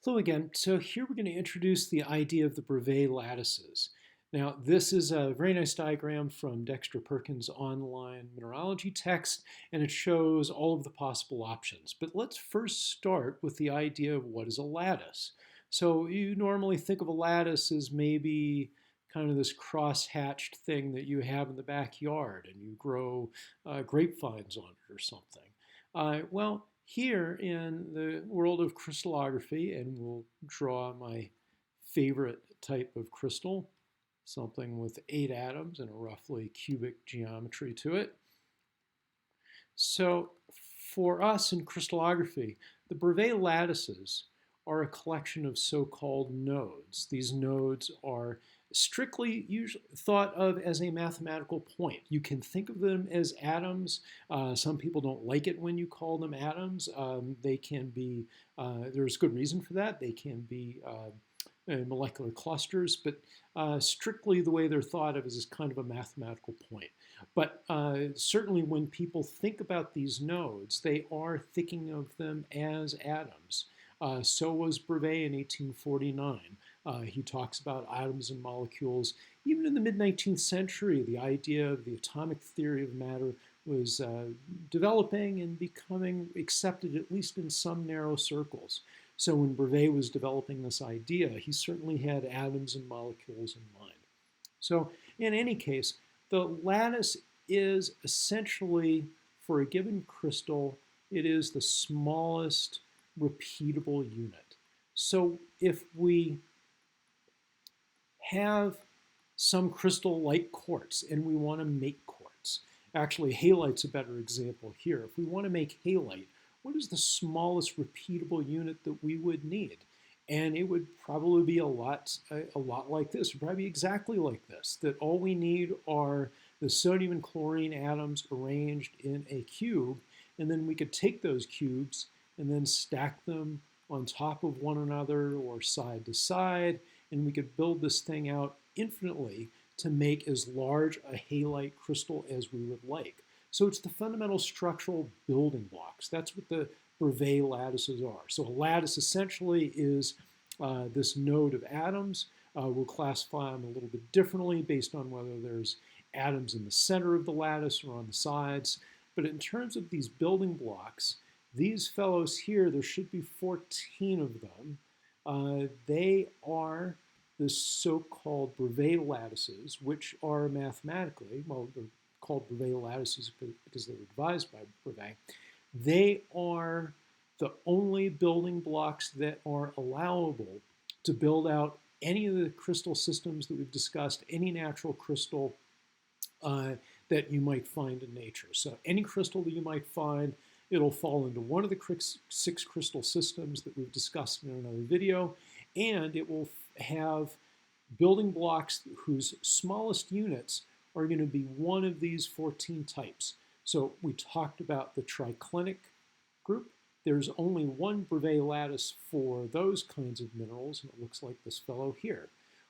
Hello again. So here we're going to introduce the idea of the Bravais lattices. Now, this is a very nice diagram from Dexter Perkins' online mineralogy text, and it shows all of the possible options. But let's first start with the idea of what is a lattice. So you normally think of a lattice as maybe kind of this cross-hatched thing that you have in the backyard, and you grow grapevines on it or something. Well, here in the world of crystallography, and we'll draw my favorite type of crystal, something with 8 atoms and a roughly cubic geometry to it. So for us in crystallography, the Bravais lattices are a collection of so-called nodes. These nodes are strictly usually thought of as a mathematical point. You can think of them as atoms. Some people don't like it when you call them atoms. They can be, there's good reason for that. They can be molecular clusters, but strictly the way they're thought of is as kind of a mathematical point. But certainly when people think about these nodes, they are thinking of them as atoms. So was Bravais in 1849. He talks about atoms and molecules. Even in the mid-19th century, the idea of the atomic theory of matter was developing and becoming accepted, at least in some narrow circles. So when Bravais was developing this idea, he certainly had atoms and molecules in mind. So in any case, the lattice is essentially, for a given crystal, it is the smallest repeatable unit. So if we have some crystal like quartz and we want to make quartz, actually halite's a better example here. If we want to make halite, what is the smallest repeatable unit that we would need? And it would probably be a lot like this. It would probably be exactly like this, that all we need are the sodium and chlorine atoms arranged in a cube, and then we could take those cubes and then stack them on top of one another or side to side, and we could build this thing out infinitely to make as large a halite crystal as we would like. So it's the fundamental structural building blocks. That's what the Bravais lattices are. So a lattice essentially is this node of atoms. We'll classify them a little bit differently based on whether there's atoms in the center of the lattice or on the sides. But in terms of these building blocks, these fellows here, there should be 14 of them. They are the so-called Bravais lattices, which are mathematically, well, they're called Bravais lattices because they were devised by Bravais. They are the only building blocks that are allowable to build out any of the crystal systems that we've discussed, any natural crystal that you might find in nature. So any crystal that you might find, it'll fall into one of the 6 crystal systems that we've discussed in another video, and it will have building blocks whose smallest units are going to be one of these 14 types. So we talked about the triclinic group. There's only one Bravais lattice for those kinds of minerals, and it looks like this fellow here.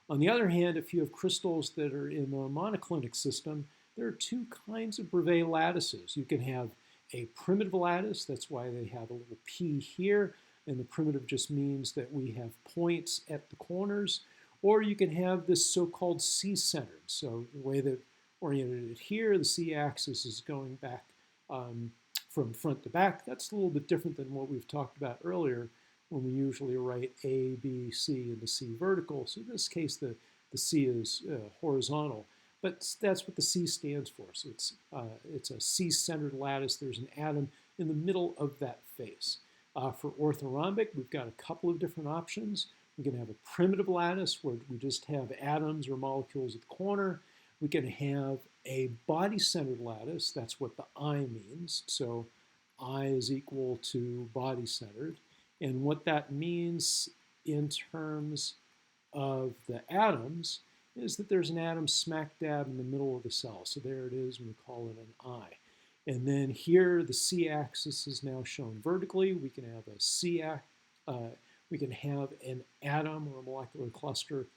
On the other hand, if you have crystals that are in the monoclinic system, there are 2 kinds of Bravais lattices. You can have a primitive lattice, that's why they have a little p here, and the primitive just means that we have points at the corners, or you can have this so-called C-centered. So the way they've oriented it here, the C-axis is going back from front to back. That's a little bit different than what we've talked about earlier when we usually write A, B, C, and the C vertical. So in this case, the C is horizontal. But that's what the C stands for. So it's a C-centered lattice. There's an atom in the middle of that face. For orthorhombic, we've got a couple of different options. We can have a primitive lattice where we just have atoms or molecules at the corner. We can have a body-centered lattice. That's what the I means. So I is equal to body-centered. And what that means in terms of the atoms is that there's an atom smack dab in the middle of the cell. So there it is, and we call it an I. And then here, the C-axis is now shown vertically. We can have we can have an atom or a molecular cluster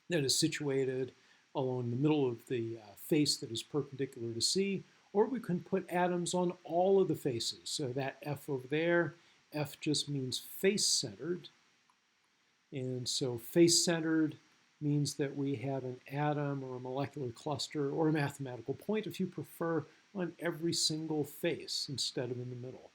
that is situated along the middle of the face that is perpendicular to C, or we can put atoms on all of the faces. So that F over there, F just means face-centered, And so face-centered means that we have an atom or a molecular cluster or a mathematical point, if you prefer, on every single face instead of in the middle.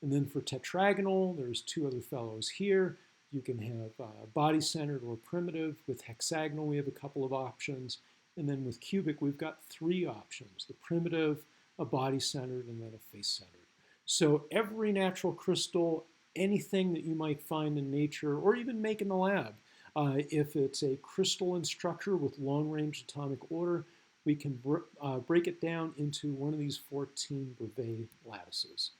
And then for tetragonal, there's two other fellows here. You can have body-centered or primitive. With hexagonal, we have a couple of options. And then with cubic, we've got three options: the primitive, a body-centered, and then a face-centered. So every natural crystal, anything that you might find in nature or even make in the lab, if it's a crystalline structure with long-range atomic order, we can break it down into one of these 14 Bravais lattices.